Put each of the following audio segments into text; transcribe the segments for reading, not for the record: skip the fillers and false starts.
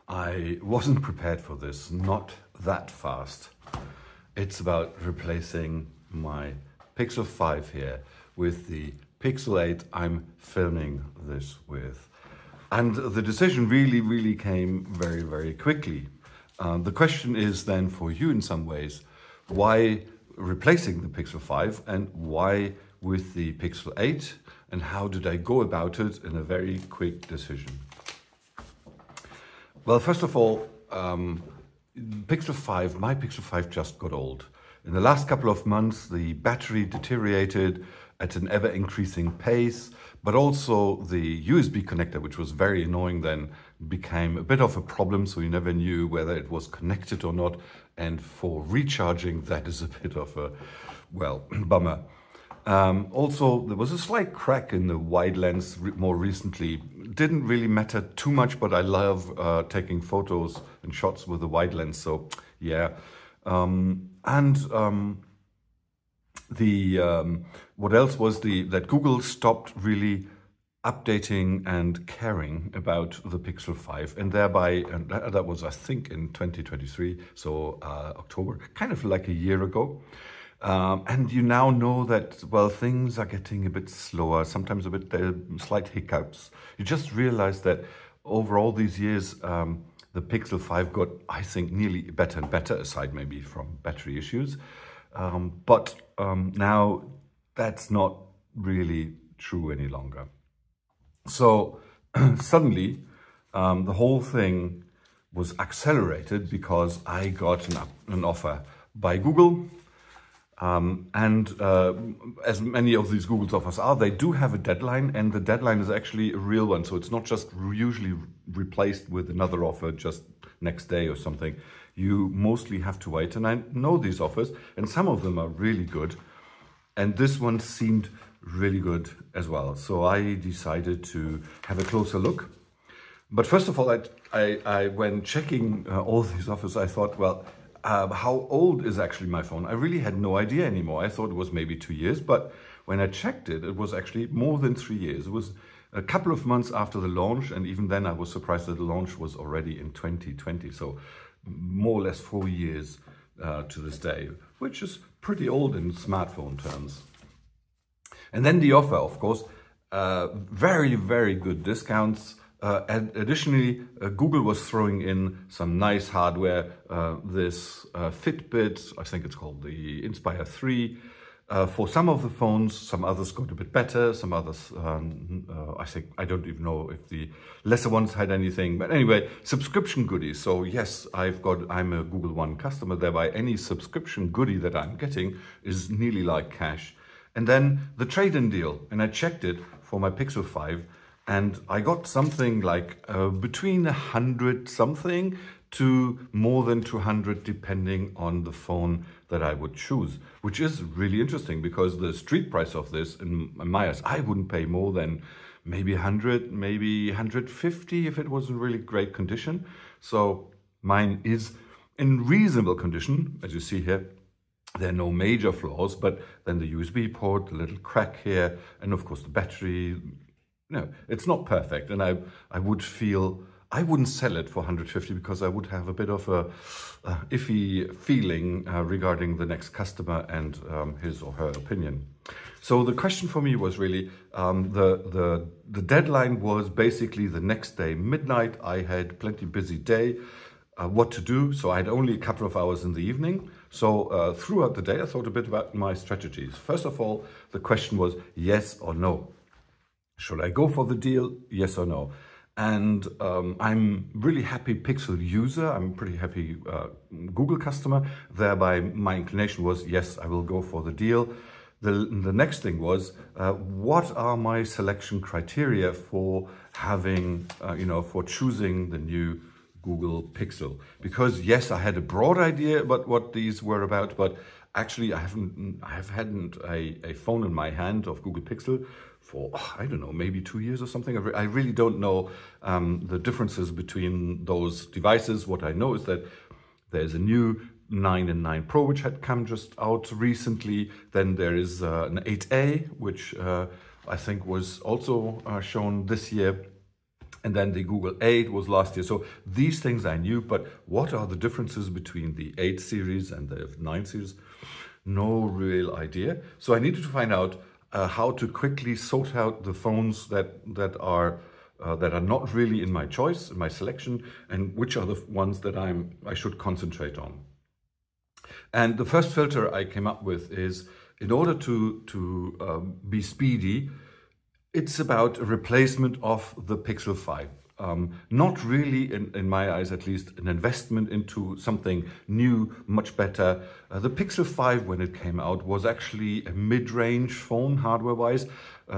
I wasn't prepared for this, not that fast. It's about replacing my Pixel 5 here with the Pixel 8 I'm filming this with. And the decision really came very quickly. The question is then for you in some ways, why replacing the Pixel 5 and why with the Pixel 8, and how did I go about it in a very quick decision? Well, first of all, my Pixel 5 just got old. In the last couple of months, the battery deteriorated at an ever-increasing pace, but also the USB connector, which was very annoying then, became a bit of a problem, so you never knew whether it was connected or not. And for recharging, that is a bit of a, well, bummer. Also, there was a slight crack in the wide lens more recently. It didn't really matter too much, but I love taking photos and shots with the wide lens, so yeah. What else was that Google stopped really updating and caring about the Pixel 5, and thereby, and that was I think in 2023, so October, kind of like a year ago. And you now know that, well, things are getting a bit slower, sometimes a bit slight hiccups. You just realize that over all these years, the Pixel 5 got, I think, nearly better and better, aside maybe from battery issues. But now that's not really true any longer. So suddenly the whole thing was accelerated because I got an offer by Google. As many of these Google's offers are, they do have a deadline, and the deadline is actually a real one. So it's not just usually replaced with another offer just next day or something. You mostly have to wait, and I know these offers, and some of them are really good. And this one seemed really good as well. So I decided to have a closer look. But first of all, when checking all these offers, I thought, well, how old is actually my phone? I really had no idea anymore. I thought it was maybe 2 years, but when I checked it, it was actually more than 3 years. It was a couple of months after the launch, and even then I was surprised that the launch was already in 2020. So more or less 4 years to this day, which is pretty old in smartphone terms. And then the offer, of course, very good discounts. And additionally, Google was throwing in some nice hardware, this Fitbit, I think it's called the Inspire 3, for some of the phones. Some others got a bit better, some others, I don't even know if the lesser ones had anything. But anyway, subscription goodies. So yes, I'm a Google One customer, thereby any subscription goodie that I'm getting is nearly like cash. And then the trade-in deal, and I checked it for my Pixel 5, and I got something like between 100 something to more than 200, depending on the phone that I would choose, which is really interesting because the street price of this, in my eyes, I wouldn't pay more than maybe 100, maybe 150 if it was in really great condition. So mine is in reasonable condition, as you see here. There are no major flaws, but then the USB port, a little crack here, and of course the battery. No, it's not perfect, and I wouldn't sell it for 150 because I would have a bit of a iffy feeling regarding the next customer and his or her opinion. So the question for me was really, the deadline was basically the next day, midnight. I had plenty busy day, what to do, so I had only a couple of hours in the evening. So throughout the day, I thought a bit about my strategies. First of all, the question was yes or no. Should I go for the deal? Yes or no? And I'm really happy Pixel user. I'm pretty happy Google customer. Thereby, my inclination was, yes, I will go for the deal. The next thing was, what are my selection criteria for having, for choosing the new Google Pixel? Because yes, I had a broad idea about what these were about, but actually I hadn't a phone in my hand of Google Pixel for, I don't know, maybe 2 years or something. I really don't know the differences between those devices. What I know is that there's a new 9 and 9 Pro, which had come just out recently. Then there is an 8A, which I think was also shown this year. And then the Google 8 was last year. So these things I knew, but what are the differences between the 8 series and the 9 series? No real idea. So I needed to find out how to quickly sort out the phones that are not really in my choice, in my selection, and which are the ones that I should concentrate on. And the first filter I came up with is, in order to be speedy, it's about a replacement of the Pixel 5. Not really, in my eyes at least, an investment into something new, much better. The Pixel 5, when it came out, was actually a mid-range phone, hardware-wise,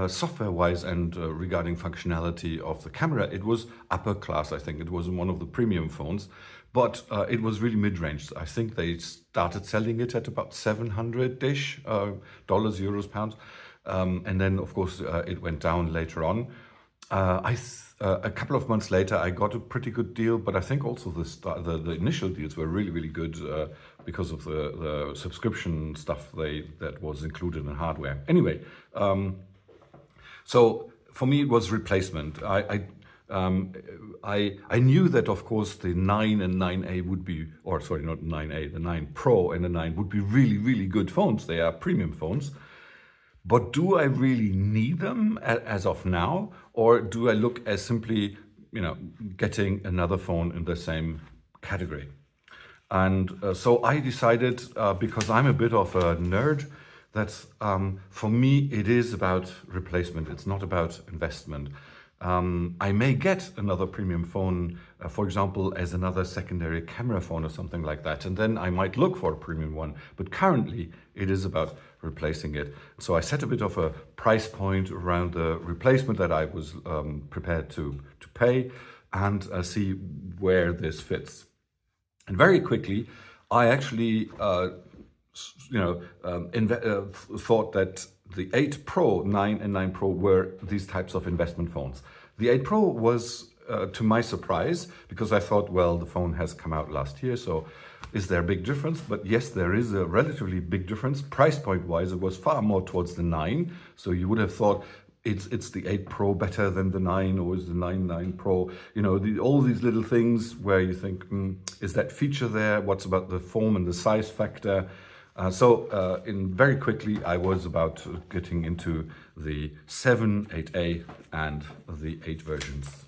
software-wise, and regarding functionality of the camera. It was upper class, I think. It was one of the premium phones, but it was really mid-range. I think they started selling it at about $700-ish, dollars, euros, pounds. And then, of course, it went down later on. A couple of months later, I got a pretty good deal, but I think also the initial deals were really, really good because of the subscription stuff that was included in hardware. Anyway, so for me, it was replacement. I knew that, of course, the 9 and 9A would be, or sorry, not 9A, the 9 Pro and the 9 would be really, really good phones. They are premium phones. But do I really need them as of now? Or do I look as simply, getting another phone in the same category? And so I decided, because I'm a bit of a nerd, that for me, it is about replacement. It's not about investment. I may get another premium phone, for example, as another secondary camera phone or something like that, and then I might look for a premium one. But currently, it is about replacing it. So I set a bit of a price point around the replacement that I was prepared to pay, and see where this fits. And very quickly, I actually, thought that the 8 Pro, 9 and 9 Pro were these types of investment phones. The 8 Pro was, to my surprise, because I thought, well, the phone has come out last year, so is there a big difference? But yes, there is a relatively big difference. Price point wise, it was far more towards the 9. So you would have thought it's the 8 Pro better than the 9, or is the 9 Pro? All these little things where you think, is that feature there? What's about the form and the size factor? So very quickly, I was about getting into the 7, 8A and the 8 versions.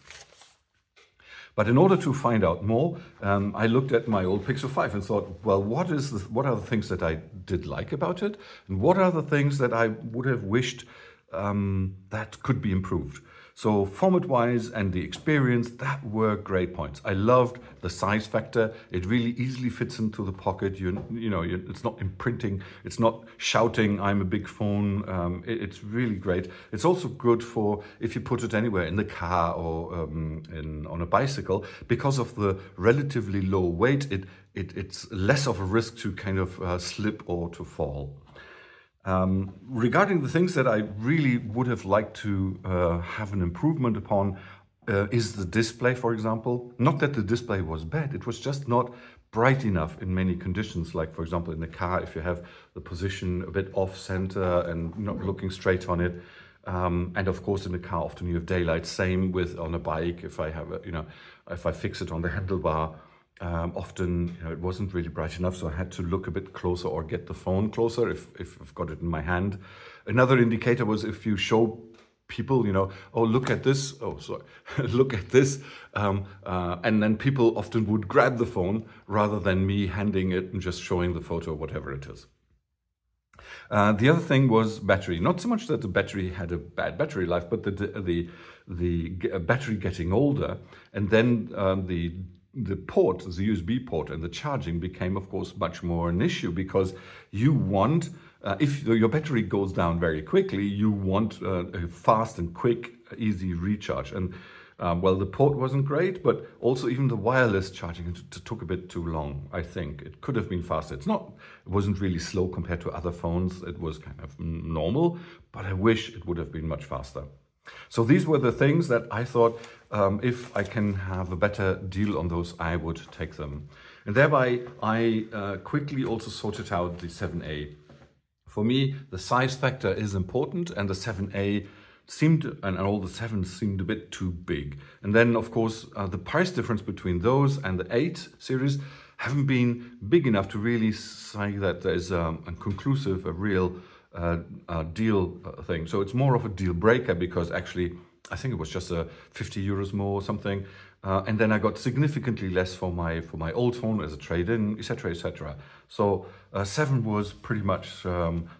But in order to find out more, I looked at my old Pixel 5 and thought, well, what are the things that I did like about it? And what are the things that I would have wished that could be improved? So format-wise and the experience, that were great points. I loved the size factor. It really easily fits into the pocket. It's not imprinting. It's not shouting, I'm a big phone. It's really great. It's also good for if you put it anywhere, in the car or on a bicycle. Because of the relatively low weight, it's less of a risk to kind of slip or to fall. Regarding the things that I really would have liked to have an improvement upon is the display, for example. Not that the display was bad, it was just not bright enough in many conditions. Like, for example, in the car, if you have the position a bit off center and not looking straight on it. And of course, in the car, often you have daylight. Same with on a bike. If I have if I fix it on the handlebar, often it wasn't really bright enough, so I had to look a bit closer or get the phone closer if I've got it in my hand. Another indicator was if you show people, oh, look at this, oh, sorry, look at this, and then people often would grab the phone rather than me handing it and just showing the photo or whatever it is. The other thing was battery. Not so much that the battery had a bad battery life, but the battery getting older, and then the port, the USB port, and the charging became, of course, much more an issue, because you want, if your battery goes down very quickly, you want a fast and quick, easy recharge. And well, the port wasn't great, but also even the wireless charging took a bit too long, I think. It could have been faster. It wasn't really slow compared to other phones. It was kind of normal, but I wish it would have been much faster. So these were the things that I thought, if I can have a better deal on those, I would take them. And thereby, I quickly also sorted out the 7A. For me, the size factor is important, and the 7A seemed, and all the 7s seemed a bit too big. And then, of course, the price difference between those and the 8 series haven't been big enough to really say that there's a conclusive, a real deal thing. So it's more of a deal breaker, because actually I think it was just 50 euros more or something. And then I got significantly less for my old phone as a trade-in, etc., etc. So 7 was pretty much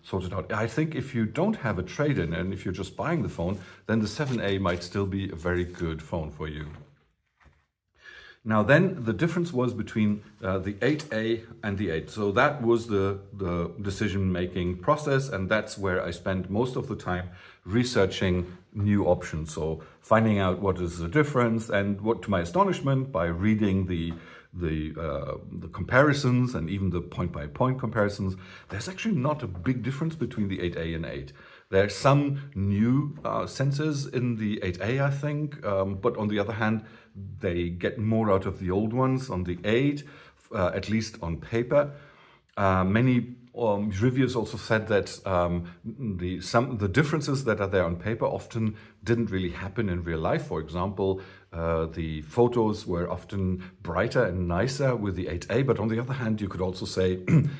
sorted out. I think if you don't have a trade-in and if you're just buying the phone, then the 7A might still be a very good phone for you. Now then, the difference was between the 8A and the 8. So that was the decision-making process, and that's where I spent most of the time researching new options. So finding out what is the difference, and what, to my astonishment, by reading the comparisons and even the point-by-point comparisons, there's actually not a big difference between the 8A and 8. There's some new sensors in the 8A, I think, but on the other hand, they get more out of the old ones on the 8, at least on paper. Many reviews also said that the differences that are there on paper often didn't really happen in real life. For example, the photos were often brighter and nicer with the 8A, but on the other hand, you could also say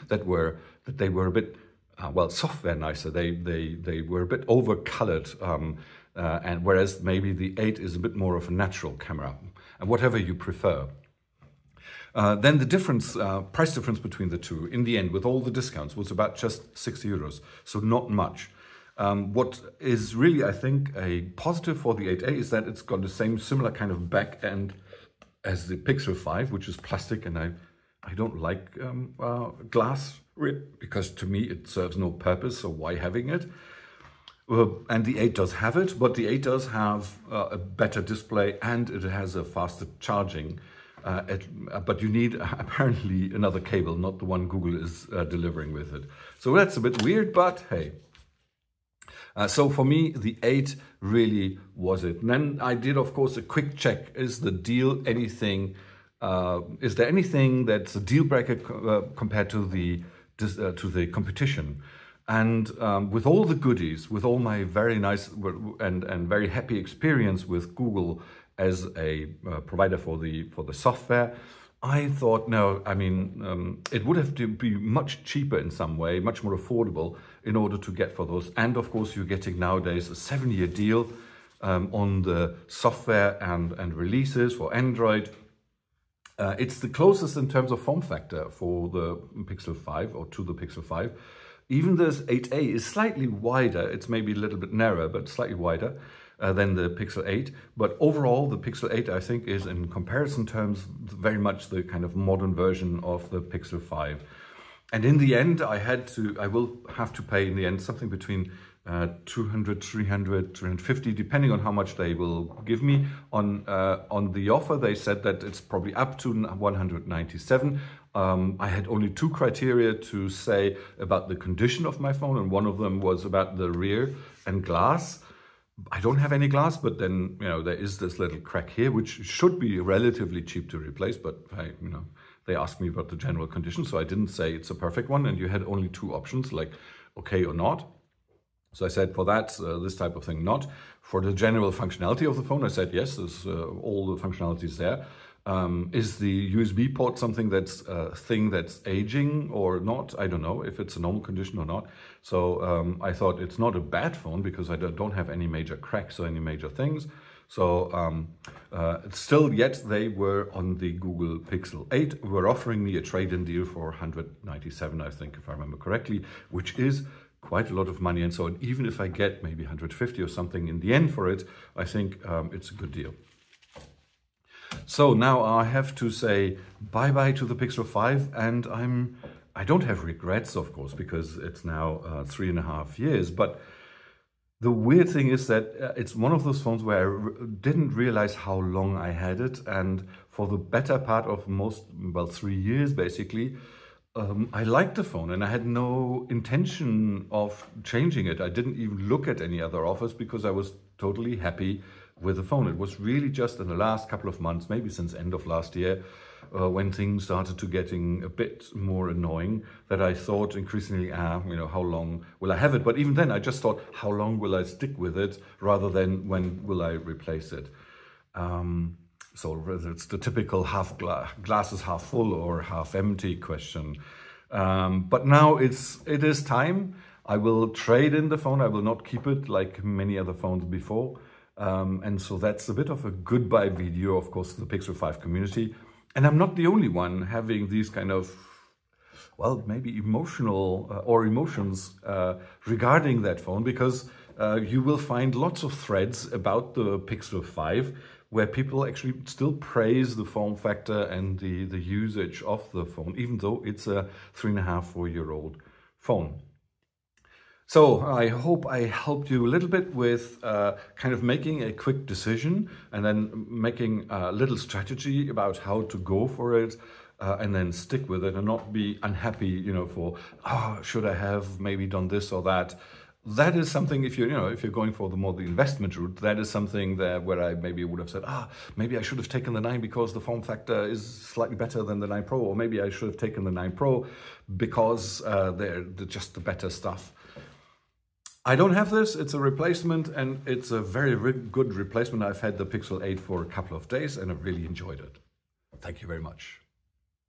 that they were a bit software nicer. They were a bit over-colored, and whereas maybe the 8 is a bit more of a natural camera, and whatever you prefer. Then the difference, price difference between the two, in the end, with all the discounts, was about just 60 euros, so not much. What is really, I think, a positive for the 8A is that it's got the same similar kind of back end as the Pixel 5, which is plastic, and I don't like glass, because to me it serves no purpose, so why having it? And the 8 does have it, but the 8 does have a better display, and it has a faster charging. But you need apparently another cable, not the one Google is delivering with it. So that's a bit weird, but hey. So for me, the 8 really was it. And then I did, of course, a quick check. Is the deal anything? Is there anything that's a deal breaker compared to the competition? And with all the goodies, with all my very nice and very happy experience with Google as a provider for the software, I thought, no, I mean, it would have to be much cheaper in some way, much more affordable in order to get for those. And of course, you're getting nowadays a 7-year deal on the software and releases for Android. It's the closest in terms of form factor for the Pixel 5, or to the Pixel 5. Even this 8A is slightly wider. It's maybe a little bit narrower, but slightly wider than the Pixel 8. But overall, the Pixel 8, I think, is in comparison terms very much the kind of modern version of the Pixel 5. And in the end, I will have to pay in the end something between 200, 300, 350, depending on how much they will give me. On the offer, they said that it's probably up to 197. I had only 2 criteria to say about the condition of my phone, and one of them was about the rear and glass. I don't have any glass, but then, you know, there is this little crack here, which should be relatively cheap to replace, but they asked me about the general condition, so I didn't say it's a perfect one, and you had only 2 options, like okay or not. So I said for that, this type of thing, not. For the general functionality of the phone, I said yes, there's all the functionalities there. Is the USB port something that's a thing that's aging or not? I don't know if it's a normal condition or not. So I thought it's not a bad phone because I don't have any major cracks or any major things. So still, yet they were on the Google Pixel 8, were offering me a trade-in deal for 197, I think, if I remember correctly, which is quite a lot of money. And so even if I get maybe 150 or something in the end for it, I think it's a good deal. So now I have to say bye-bye to the Pixel 5, and I don't have regrets, of course, because it's now 3.5 years. But the weird thing is that it's one of those phones where I didn't realize how long I had it, and for the better part of 3 years, basically, I liked the phone, and I had no intention of changing it. I didn't even look at any other offers because I was totally happy with the phone. It was really just in the last couple of months, maybe since end of last year, when things started to getting a bit more annoying, that I thought increasingly, how long will I have it? But even then, I just thought, how long will I stick with it, rather than when will I replace it? So whether it's the typical glass is half full or half empty question. But now it is time. I will trade in the phone. I will not keep it like many other phones before. And so that's a bit of a goodbye video, of course, to the Pixel 5 community. And I'm not the only one having these kind of, well, maybe emotional or emotions regarding that phone, because you will find lots of threads about the Pixel 5 where people actually still praise the form factor and the usage of the phone, even though it's a 3.5, 4-year-old phone. So I hope I helped you a little bit with kind of making a quick decision and then making a little strategy about how to go for it, and then stick with it and not be unhappy, for, should I have maybe done this or that? That is something, if you're going for the investment route, that is something where I maybe would have said, maybe I should have taken the 9 because the form factor is slightly better than the 9 Pro, or maybe I should have taken the 9 Pro because they're just the better stuff. I don't have this. It's a replacement, and it's a very good replacement. I've had the Pixel 8 for a couple of days and I've really enjoyed it. Thank you very much.